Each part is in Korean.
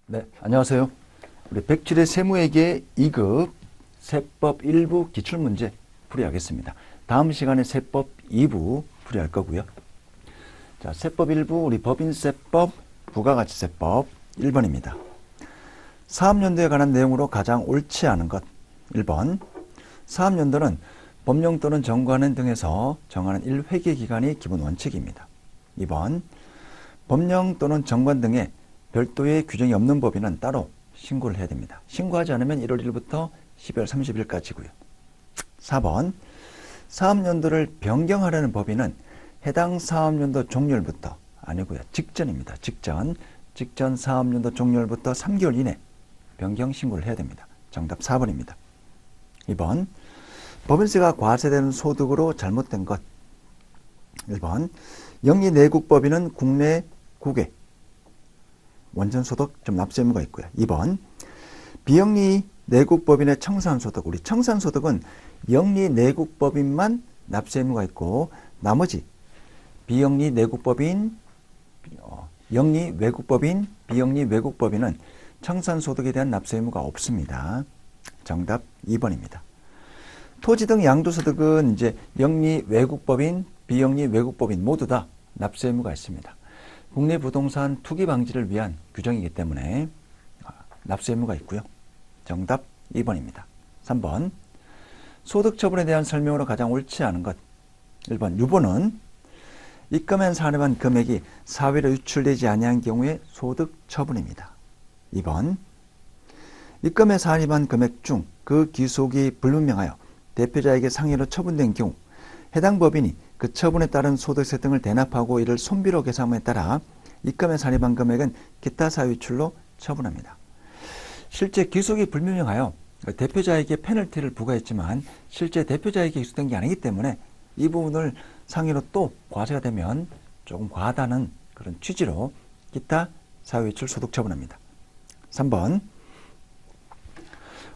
네, 안녕하세요. 우리 107회 세무회계 2급 세법 1부 기출문제 풀이하겠습니다. 다음 시간에 세법 2부 풀이할 거고요. 자, 세법 1부 우리 법인세법, 부가가치세법 1번입니다. 사업연도에 관한 내용으로 가장 옳지 않은 것. 1번, 사업연도는 법령 또는 정관원 등에서 정하는 1회계 기간이 기본 원칙입니다. 2번, 법령 또는 정관 등에 별도의 규정이 없는 법인은 따로 신고를 해야 됩니다. 신고하지 않으면 1월 1일부터 12월 30일까지고요. 4번, 사업연도를 변경하려는 법인은 해당 사업연도 종료일부터 아니고요. 직전입니다. 직전 사업연도 종료일부터 3개월 이내 변경 신고를 해야 됩니다. 정답 4번입니다. 2번, 법인세가 과세되는 소득으로 잘못된 것. 1번, 영리내국법인은 국내 국외 원전소득 납세 의무가 있고요. 2번, 비영리내국법인의 청산소득. 우리 청산소득은 영리내국법인만 납세 의무가 있고 나머지 비영리내국법인, 영리외국법인, 비영리외국법인은 청산소득에 대한 납세 의무가 없습니다. 정답 2번입니다. 토지 등 양도소득은 이제 영리외국법인, 비영리외국법인 모두 다 납세 의무가 있습니다. 국내 부동산 투기 방지를 위한 규정이기 때문에 납세 의무가 있고요. 정답 2번입니다. 3번, 소득 처분에 대한 설명으로 가장 옳지 않은 것. 1번, 유보는 입금한 산업한 금액이 사회로 유출되지 아니한 경우의 소득 처분입니다. 2번, 입금에 산입한 금액 중 그 기속이 불분명하여 대표자에게 상해로 처분된 경우 해당 법인이 그 처분에 따른 소득세 등을 대납하고 이를 손비로 계산함에 따라 입금에 산입한 금액은 기타 사유 유출로 처분합니다. 실제 기속이 불분명하여 대표자에게 페널티를 부과했지만 실제 대표자에게 기소된 게 아니기 때문에 이 부분을 상해로 또 과세가 되면 조금 과하다는 그런 취지로 기타 사유 유출 소득 처분합니다. 3번,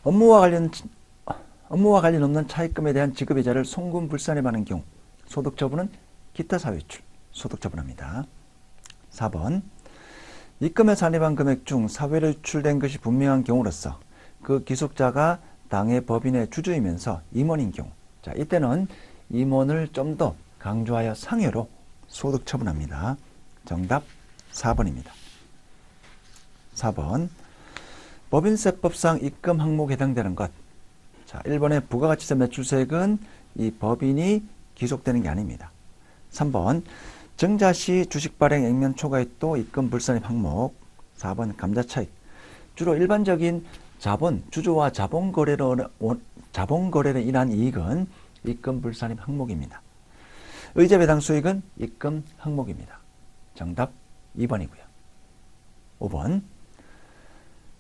업무와 관련 없는 차입금에 대한 지급이자를 송금 불산입하는 경우 소득 처분은 기타 사유 유출 소득 처분합니다. 4번, 입금에 산입한 금액 중 사회로 유출된 것이 분명한 경우로서 그 기속자가 당해 법인의 주주이면서 임원인 경우, 자, 이때는 임원을 좀 더 강조하여 상해로 소득 처분합니다. 정답 4번입니다. 4번, 법인세법상 입금 항목에 해당되는 것. 자, 1번의 부가가치세 매출세액은 이 법인이 기속되는 게 아닙니다. 3번, 증자시 주식발행 액면 초과액도 입금 불산입 항목. 4번, 감자차익. 주로 일반적인 자본, 주주와 자본거래로 인한 이익은 입금 불산입 항목입니다. 의자 배당 수익은 입금 항목입니다. 정답 2번이고요. 5번,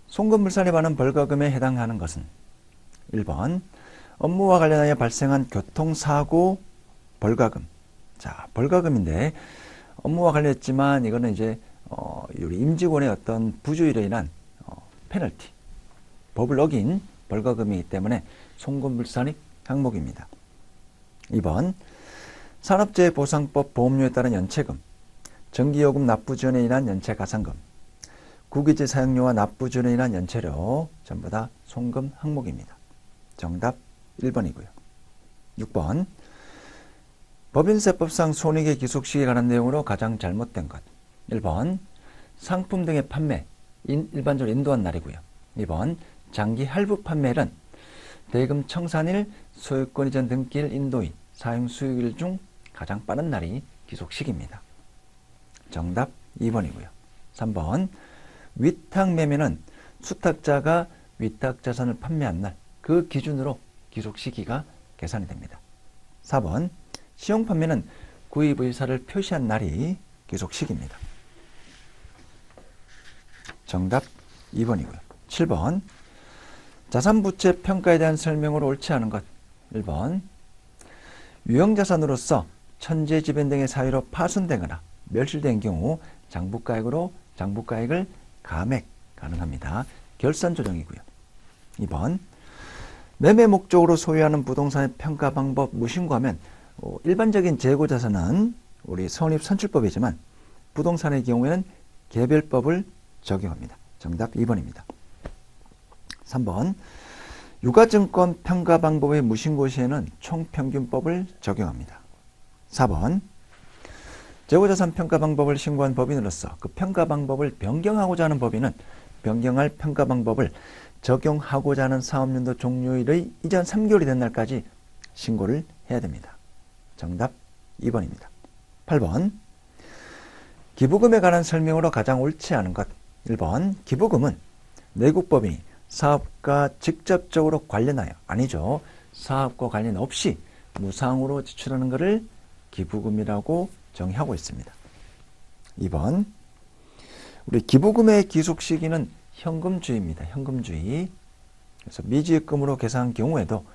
송금 불산입하는 벌거금에 해당하는 것은 1번, 업무와 관련하여 발생한 교통사고 벌과금. 자, 벌과금인데 업무와 관련했지만 이거는 이제 우리 임직원의 어떤 부주의로 인한 페널티, 법을 어긴 벌과금이기 때문에 송금 불산입 항목입니다. 2번, 산업재해보상법 보험료에 따른 연체금, 전기요금 납부 지원에 인한 연체 가산금, 국유지 사용료와 납부 지원에 인한 연체료 전부 다 송금 항목입니다. 정답 1번이고요. 6번, 법인세법상 손익의 기속시기에 관한 내용으로 가장 잘못된 것. 1번, 상품 등의 판매, 일반적으로 인도한 날이고요. 2번, 장기 할부 판매는 대금 청산일, 소유권 이전 등기일, 인도일, 사용 수익일 중 가장 빠른 날이 기속시기입니다. 정답 2번이고요. 3번, 위탁 매매는 수탁자가 위탁자산을 판매한 날, 그 기준으로 기속시기가 계산이 됩니다. 4번, 시용판매는 구입 의사를 표시한 날이 기속시기입니다. 정답 2번이고요. 7번, 자산부채 평가에 대한 설명으로 옳지 않은 것. 1번, 유형자산으로서 천재지변 등의 사유로 파손되거나 멸실된 경우 장부가액을 감액 가능합니다. 결산 조정이고요. 2번, 매매 목적으로 소유하는 부동산의 평가 방법 무신고하면 일반적인 재고자산은 우리 성립선출법이지만 부동산의 경우에는 개별법을 적용합니다. 정답 2번입니다. 3번 유가증권 평가 방법의 무신고 시에는 총평균법을 적용합니다. 4번 재고자산 평가 방법을 신고한 법인으로서 그 평가 방법을 변경하고자 하는 법인은 변경할 평가 방법을 적용하고자 하는 사업연도 종료일의 이전 3개월이 된 날까지 신고를 해야 됩니다. 정답 2번입니다. 8번 기부금에 관한 설명으로 가장 옳지 않은 것. 1번 기부금은 내국법인이 사업과 직접적으로 관련하여 아니죠. 사업과 관련 없이 무상으로 지출하는 것을 기부금이라고 정의하고 있습니다. 2번 우리 기부금의 기속 시기는 현금주의입니다. 현금주의. 그래서 미지급금으로 계산한 경우에도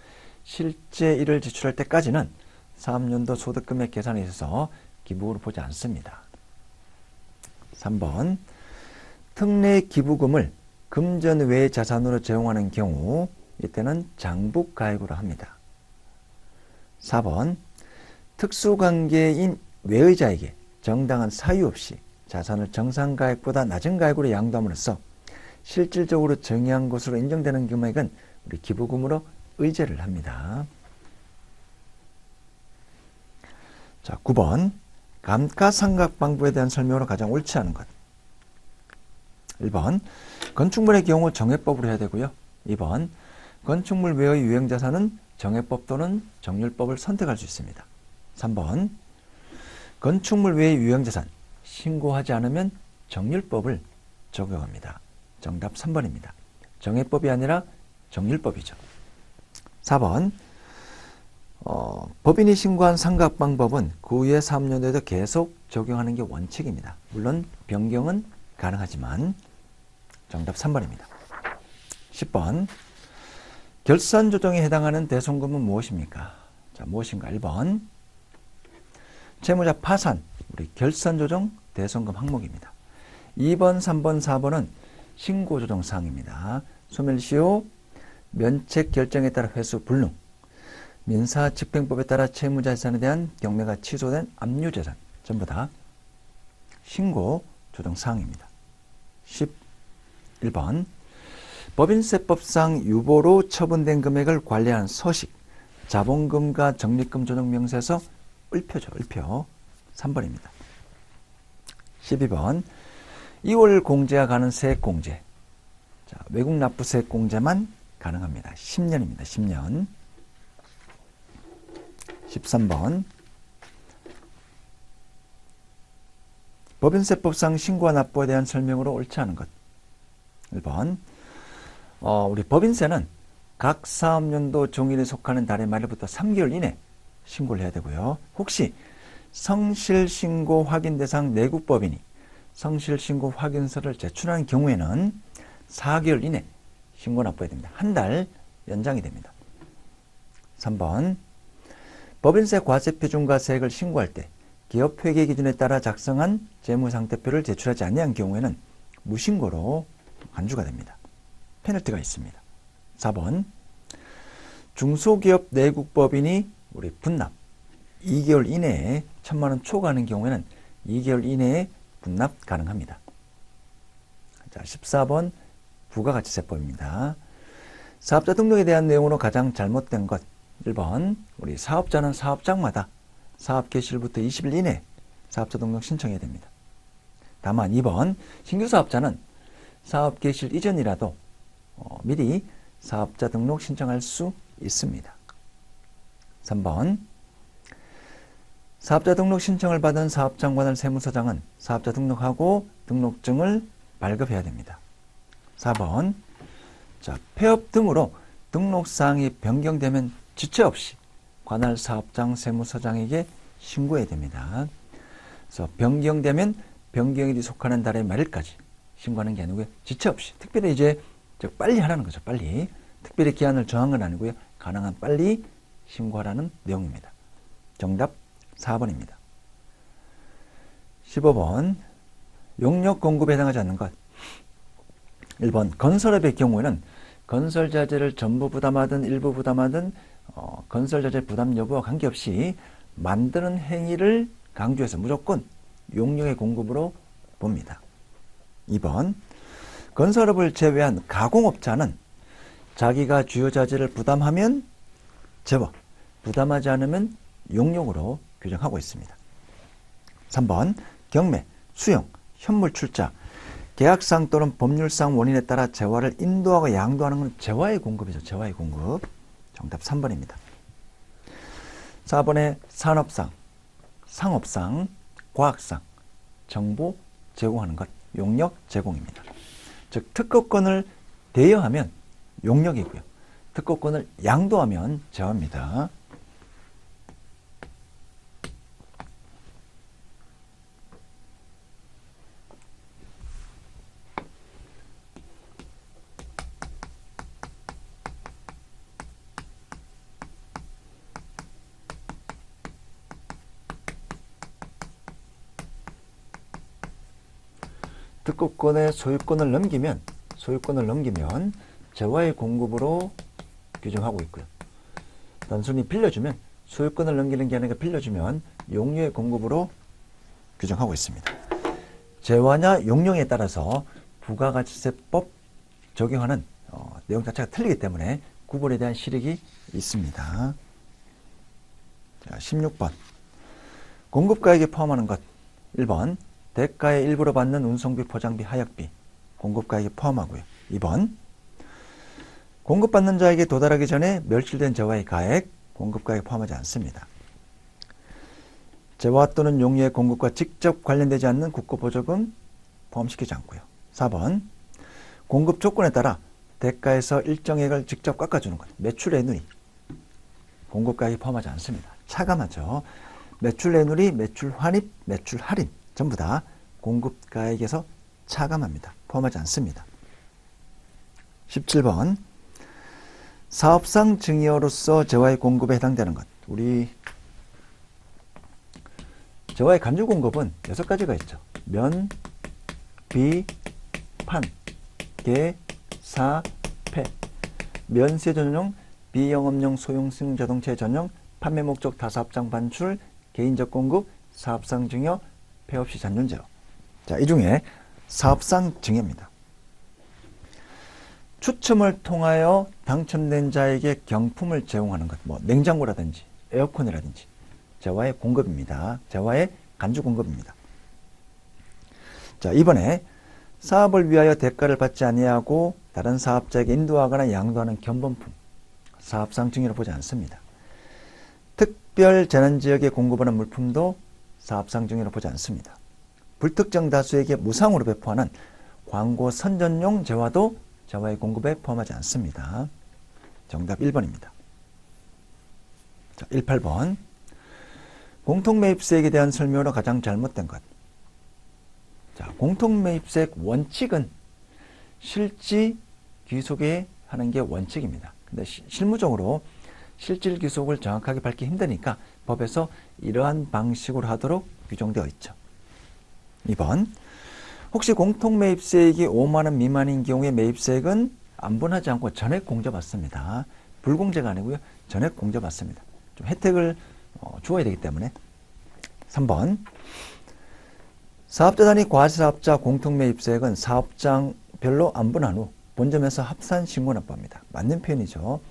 실제 일을 지출할 때까지는 사업연도 소득금액 계산에 있어서 기부금으로 보지 않습니다. 3번 특례 기부금을 금전 외 자산으로 제공하는 경우 이때는 장부가액으로 합니다. 4번 특수관계인 외의자에게 정당한 사유 없이 자산을 정상가액보다 낮은 가액으로 양도함으로써 실질적으로 정의한 것으로 인정되는 금액은 우리 기부금으로 의제를 합니다. 자, 9번 감가상각 방법에 대한 설명으로 가장 옳지 않은 것. 1번 건축물의 경우 정해법으로 해야 되고요. 2번 건축물 외의 유형자산은 정해법 또는 정률법을 선택할 수 있습니다. 3번 건축물 외의 유형자산 신고하지 않으면 정률법을 적용합니다. 정답 3번입니다. 정해법이 아니라 정률법이죠. 4번 법인이 신고한 상각 방법은 그 후에 사업연도에도 계속 적용하는 게 원칙입니다. 물론 변경은 가능하지만 정답 3번입니다. 10번 결산 조정에 해당하는 대손금은 무엇입니까? 자, 무엇인가? 1번 채무자 파산, 우리 결산 조정 대손금 항목입니다. 2번, 3번, 4번은 신고 조정 사항입니다. 소멸시효, 면책 결정에 따라 회수 불능, 민사집행법에 따라 채무자 재산에 대한 경매가 취소된 압류재산 전부 다 신고 조정 사항입니다. 11번 법인세법상 유보로 처분된 금액을 관리하는 서식, 자본금과 적립금 조정 명세서 을표죠. 을표 3번입니다. 12번 2월 공제가 가는 세액공제. 자, 외국 납부 세액공제만 가능합니다. 10년입니다. 10년. 13번 법인세법상 신고와 납부에 대한 설명으로 옳지 않은 것. 1번 우리 법인세는 각 사업연도 종일에 속하는 달의 말일부터 3개월 이내 신고를 해야 되고요. 혹시 성실신고 확인 대상 내국법인이 성실신고 확인서를 제출하는 경우에는 4개월 이내 신고 납부해야 됩니다. 한 달 연장이 됩니다. 3번 법인세 과세표준과 세액을 신고할 때 기업 회계 기준에 따라 작성한 재무상태표를 제출하지 아니한 경우에는 무신고로 간주가 됩니다. 페널티가 있습니다. 4번 중소기업 내국법인이 우리 분납 2개월 이내에 1,000만 원 초과하는 경우에는 2개월 이내에 분납 가능합니다. 자, 14번 부가가치세법입니다. 사업자 등록에 대한 내용으로 가장 잘못된 것. 1번 우리 사업자는 사업장마다 사업 개시일부터 20일 이내 사업자 등록 신청해야 됩니다. 다만 2번 신규 사업자는 사업 개시일 이전이라도 미리 사업자 등록 신청할 수 있습니다. 3번 사업자 등록 신청을 받은 사업장관할 세무서장은 사업자 등록하고 등록증을 발급해야 됩니다. 4번 자, 폐업 등으로 등록사항이 변경되면 지체 없이 관할 사업장 세무서장에게 신고해야 됩니다. 그래서 변경되면 변경일이 속하는 달의 말일까지 신고하는 게 아니고요. 지체 없이 특별히 이제 빨리 하라는 거죠. 빨리 특별히 기한을 정한 건 아니고요. 가능한 빨리 신고하라는 내용입니다. 정답 4번입니다. 15번 용역 공급에 해당하지 않는 것. 1번 건설업의 경우에는 건설자재를 전부 부담하든 일부 부담하든 건설자재 부담 여부와 관계없이 만드는 행위를 강조해서 무조건 용역의 공급으로 봅니다. 2번 건설업을 제외한 가공업자는 자기가 주요 자재를 부담하면 제와, 부담하지 않으면 용역으로 규정하고 있습니다. 3번 경매, 수용, 현물 출자, 계약상 또는 법률상 원인에 따라 재화를 인도하고 양도하는 것은 재화의 공급이죠. 재화의 공급. 정답 3번입니다. 4번에 산업상, 상업상, 과학상, 정보 제공하는 것, 용역 제공입니다. 즉 특허권을 대여하면 용역이고요. 특허권을 양도하면 재화입니다. 특허권의 소유권을 넘기면 재화의 공급으로 규정하고 있고요. 단순히 빌려주면 소유권을 넘기는 게 아니라 빌려주면 용료의 공급으로 규정하고 있습니다. 재화냐 용령에 따라서 부가가치세법 적용하는 내용 자체가 틀리기 때문에 구분에 대한 실익이 있습니다. 자, 16번 공급가액에 포함하는 것 1번 대가의 일부로 받는 운송비, 포장비, 하역비 공급가액에 포함하고요. 2번 공급받는 자에게 도달하기 전에 멸실된 재화의 가액 공급가액에 포함하지 않습니다. 재화 또는 용료의 공급과 직접 관련되지 않는 국고보조금 포함시키지 않고요. 4번 공급 조건에 따라 대가에서 일정액을 직접 깎아주는 것 매출 레누이 공급가액에 포함하지 않습니다. 차감하죠. 매출 레누이, 매출 환입, 매출 할인 전부 다 공급가액에서 차감합니다. 포함하지 않습니다. 17번 사업상 증여로서 재화의 공급에 해당되는 것. 우리 재화의 간주 공급은 6가지가 있죠. 면, 비, 판, 개, 사, 폐. 면세 전용, 비영업용 소형승 자동차 전용, 판매 목적 타사업장 반출, 개인적 공급, 사업상 증여, 폐 없이 잔존 제어. 자, 이 중에 사업상 증여입니다. 추첨을 통하여 당첨된 자에게 경품을 제공하는 것, 뭐 냉장고라든지 에어컨이라든지 재화의 공급입니다. 재화의 간주 공급입니다. 자, 이번에 사업을 위하여 대가를 받지 아니하고 다른 사업자에게 인도하거나 양도하는 견본품, 사업상 증여를 보지 않습니다. 특별 재난지역에 공급하는 물품도 사업상 증여를 보지 않습니다. 불특정 다수에게 무상으로 배포하는 광고 선전용 재화도 재화의 공급에 포함하지 않습니다. 정답 1번입니다. 자, 18번 공통매입세액에 대한 설명으로 가장 잘못된 것. 자, 공통매입세액 원칙은 실지 귀속에 하는 게 원칙입니다. 근데 실무적으로 실질 귀속을 정확하게 밝기 힘드니까 법에서 이러한 방식으로 하도록 규정되어 있죠. 2번 혹시 공통매입세액이 5만원 미만인 경우에 매입세액은 안분하지 않고 전액 공제받습니다. 불공제가 아니고요. 전액 공제받습니다. 좀 혜택을 주어야 되기 때문에. 3번 사업자 단위 과세사업자 공통매입세액은 사업장별로 안분한 후 본점에서 합산 신고 납부합니다. 맞는 표현이죠.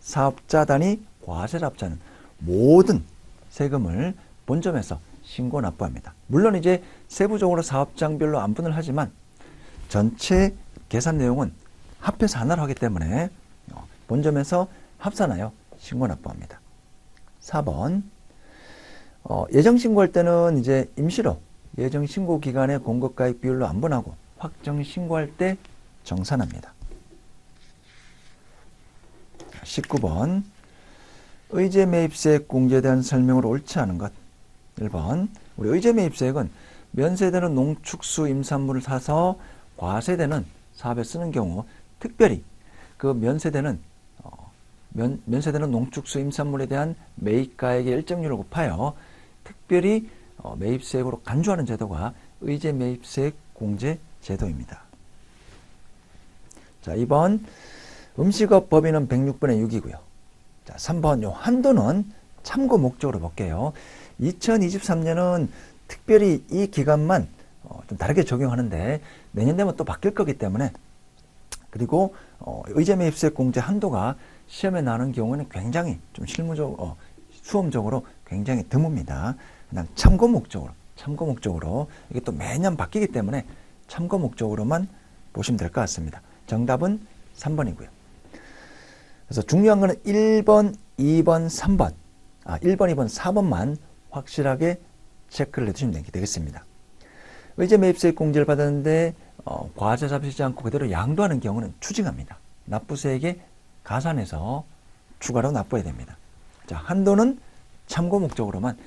사업자 단위 과세사업자는 모든 세금을 본점에서 신고 납부합니다. 물론 이제 세부적으로 사업장별로 안분을 하지만 전체 계산 내용은 합해서 하나로 하기 때문에 본점에서 합산하여 신고 납부합니다. 4번 예정 신고할 때는 이제 임시로 예정 신고 기간의 공급가액 비율로 안분하고 확정 신고할 때 정산합니다. 19번 의제 매입세액 공제에 대한 설명으로 옳지 않은 것. 1번 우리 의제 매입세액은 면세되는 농축수 임산물을 사서 과세되는 사업에 쓰는 경우 특별히 그 면세되는 농축수 임산물에 대한 매입가액의 일정률을 곱하여 특별히 매입세액으로 간주하는 제도가 의제 매입세액 공제 제도입니다. 자, 2번 음식업 법인은 106분의 6이고요. 자, 3번 요 한도는 참고 목적으로 볼게요. 2023년은 특별히 이 기간만 좀 다르게 적용하는데 내년 되면 또 바뀔 거기 때문에 그리고 의제 매입세액 공제 한도가 시험에 나오는 경우는 굉장히 좀 수험적으로 굉장히 드뭅니다. 그냥 참고 목적으로 이게 또 매년 바뀌기 때문에 참고 목적으로만 보시면 될 것 같습니다. 정답은 3번이고요. 그래서 중요한 거는 1번, 2번, 3번, 1번, 2번, 4번만 확실하게 체크를 해두시면 되겠습니다. 의제 매입세액 공제를 받았는데 과세 잡히지 않고 그대로 양도하는 경우는 추징합니다. 납부세액에 가산해서 추가로 납부해야 됩니다. 자, 한도는 참고 목적으로만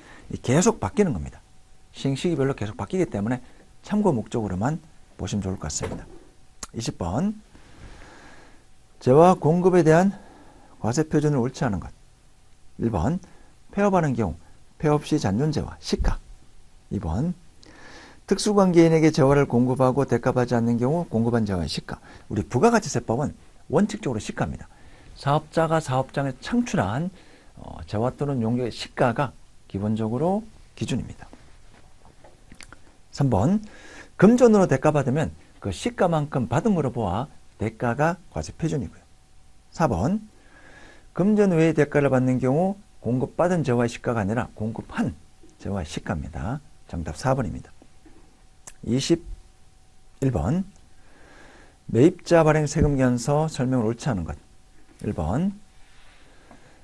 계속 바뀌는 겁니다. 시행시기별로 계속 바뀌기 때문에 참고 목적으로만 보시면 좋을 것 같습니다. 20번 재화 공급에 대한 과세 표준을 옳지 않은 것. 1번 폐업하는 경우 폐업 시 잔존재화 시가. 2번 특수관계인에게 재화를 공급하고 대가받지 않는 경우 공급한 재화의 시가. 우리 부가가치세법은 원칙적으로 시가입니다. 사업자가 사업장에 창출한 재화 또는 용료의 시가가 기본적으로 기준입니다. 3번 금전으로 대가받으면 그 시가만큼 받음으로 보아 대가가 과세 표준이고요. 4번 금전 외의 대가를 받는 경우 공급받은 재화의 시가가 아니라 공급한 재화의 시가입니다. 정답 4번입니다. 21번 매입자 발행 세금계산서 설명을 옳지 않은 것. 1번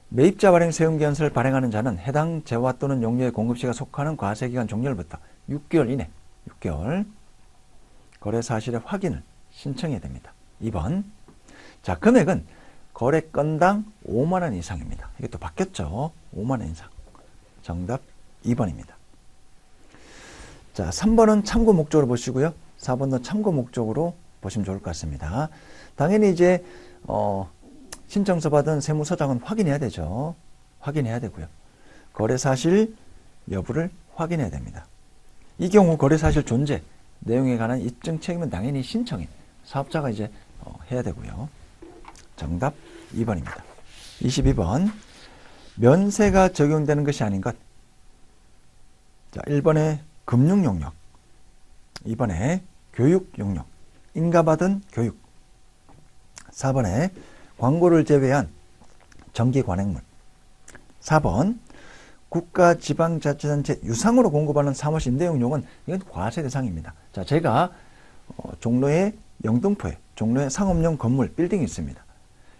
매입자 발행 세금계산서를 발행하는 자는 해당 재화 또는 용료의 공급시가 속하는 과세기간 종료일부터 6개월 이내 6개월 거래 사실의 확인을 신청해야 됩니다. 2번 자 금액은 거래 건당 5만원 이상입니다. 이게 또 바뀌었죠. 5만원 이상. 정답 2번입니다. 자 3번은 참고 목적으로 보시고요. 4번도 참고 목적으로 보시면 좋을 것 같습니다. 당연히 이제 신청서 받은 세무서장은 확인해야 되죠. 확인해야 되고요. 거래 사실 여부를 확인해야 됩니다. 이 경우 거래 사실 존재 내용에 관한 입증 책임은 당연히 신청인 사업자가 이제 해야 되고요. 정답 2번입니다. 22번 면세가 적용되는 것이 아닌 것. 자 1번에 금융 용역, 2번에 교육 용역, 인가받은 교육, 4번에 광고를 제외한 정기 관행물, 4번 국가지방자치단체 유상으로 공급하는 사무실 임대용역은 이건 과세 대상입니다. 자, 제가 종로에 영등포에 종로에 상업용 건물 빌딩이 있습니다.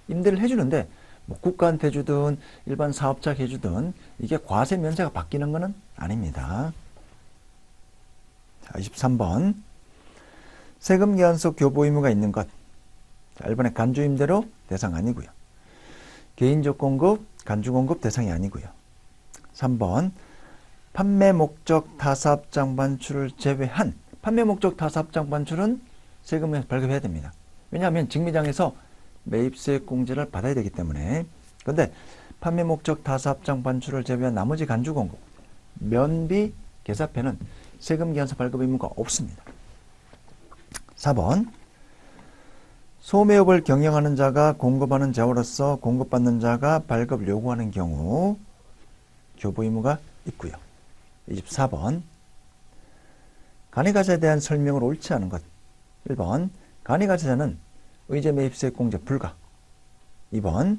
임대를 해주는데 뭐 국가한테 주든 일반 사업자에게 주든 이게 과세 면세가 바뀌는 것은 아닙니다. 자, 23번 세금계산서 교부 의무가 있는 것. 자, 1번에 간주임대료 대상 아니고요. 개인적 공급, 간주공급 대상이 아니고요. 3번 판매 목적 타사업장 반출을 제외한 판매 목적 타사업장 반출은 세금을 발급해야 됩니다. 왜냐하면 직미장에서 매입세 공제를 받아야 되기 때문에. 그런데 판매 목적 타사업장 반출을 제외한 나머지 간주공급, 면비, 계사패는 세금계산서 발급 의무가 없습니다. 4번 소매업을 경영하는 자가 공급하는 재화로서 공급받는 자가 발급을 요구하는 경우 교부 의무가 있고요. 24번 간이가세에 대한 설명을 옳지 않은 것. 1번 간이가세자는 의제 매입세액 공제 불가. 2번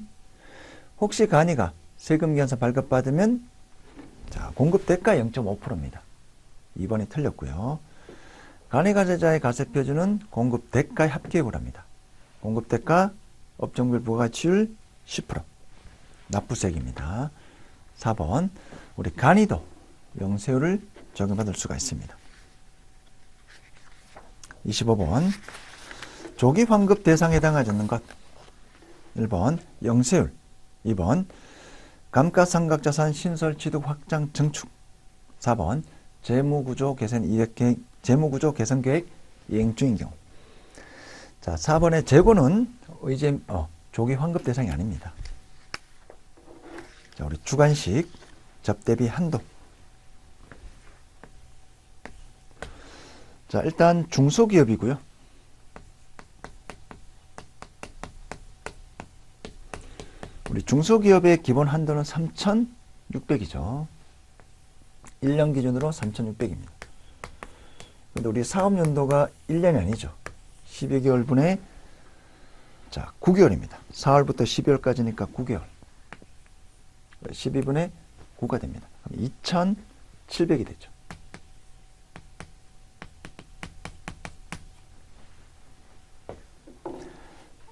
혹시 간이가 세금계산서 발급받으면 자, 공급대가 0.5%입니다. 2번이 틀렸고요. 간이가세자의 가세표준은 공급대가의 합계액을 합니다. 공급대가 업종별 부가가치율 10%. 납부세액입니다. 4번 우리 간이도 영세율을 적용받을 수가 있습니다. 25번 조기 환급 대상에 해당하지 않는 것. 1번 영세율, 2번 감가상각자산 신설 취득 확장 증축, 4번 재무구조 개선 계획 이행 중인 경우. 자, 4번의 재고는 의제 조기 환급 대상이 아닙니다. 자, 우리 주관식 접대비 한도. 자, 일단 중소기업이고요. 우리 중소기업의 기본 한도는 3,600이죠. 1년 기준으로 3,600입니다. 근데 우리 사업연도가 1년이 아니죠. 12개월 분의 자, 9개월입니다. 4월부터 12월까지니까 9개월. 12분의 9가 됩니다. 2,700이 되죠.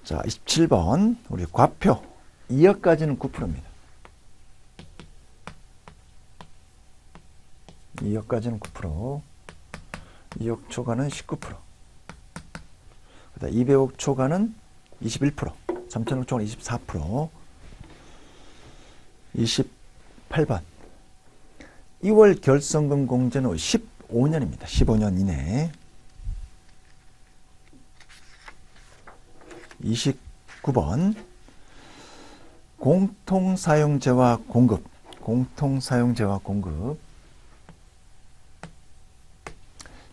자, 27번. 우리 과표. 2억까지는 9%입니다. 2억까지는 9%. 2억 초과는 19%. 그다음 200억 초과는 21%. 3천억 초과는 24%. 28번. 2월 결성금 공제는 15년입니다. 15년 이내. 29번. 공통사용재와 공급. 공통사용재와 공급.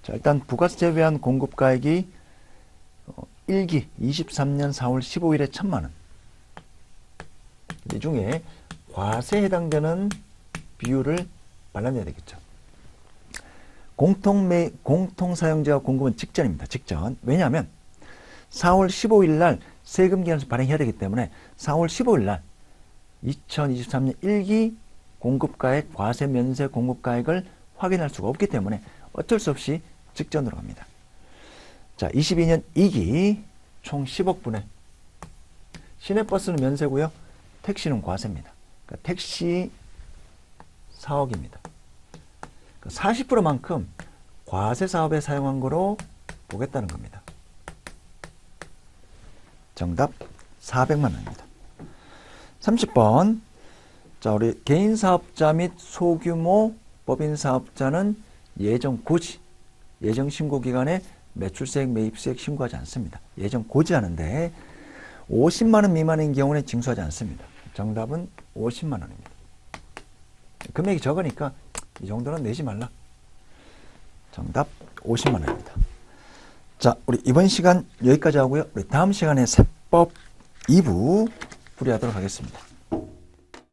자, 일단 부가세 제외한 공급가액이 1기 23년 4월 15일에 1,000만원. 이 중에 과세에 해당되는 비율을 발라내야 되겠죠. 공통사용재와 공급은 직전입니다. 직전. 왜냐하면 4월 15일 날 세금 기한에서 발행해야 되기 때문에 4월 15일 날 2023년 1기 공급가액, 과세 면세 공급가액을 확인할 수가 없기 때문에 어쩔 수 없이 직전으로 갑니다. 자, 22년 2기 총 10억 분의 시내버스는 면세고요. 택시는 과세입니다. 그러니까 택시 4억입니다. 그러니까 40%만큼 과세 사업에 사용한 거로 보겠다는 겁니다. 정답 400만 원입니다. 30번. 자, 우리 개인사업자 및 소규모 법인사업자는 예정 고지, 예정 신고 기간에 매출세액, 매입세액 신고하지 않습니다. 예정 고지하는데 50만 원 미만인 경우는 징수하지 않습니다. 정답은 50만 원입니다. 금액이 적으니까 이 정도는 내지 말라. 정답 50만 원입니다. 자, 우리 이번 시간 여기까지 하고요. 우리 다음 시간에 세법 2부 풀이하도록 하겠습니다.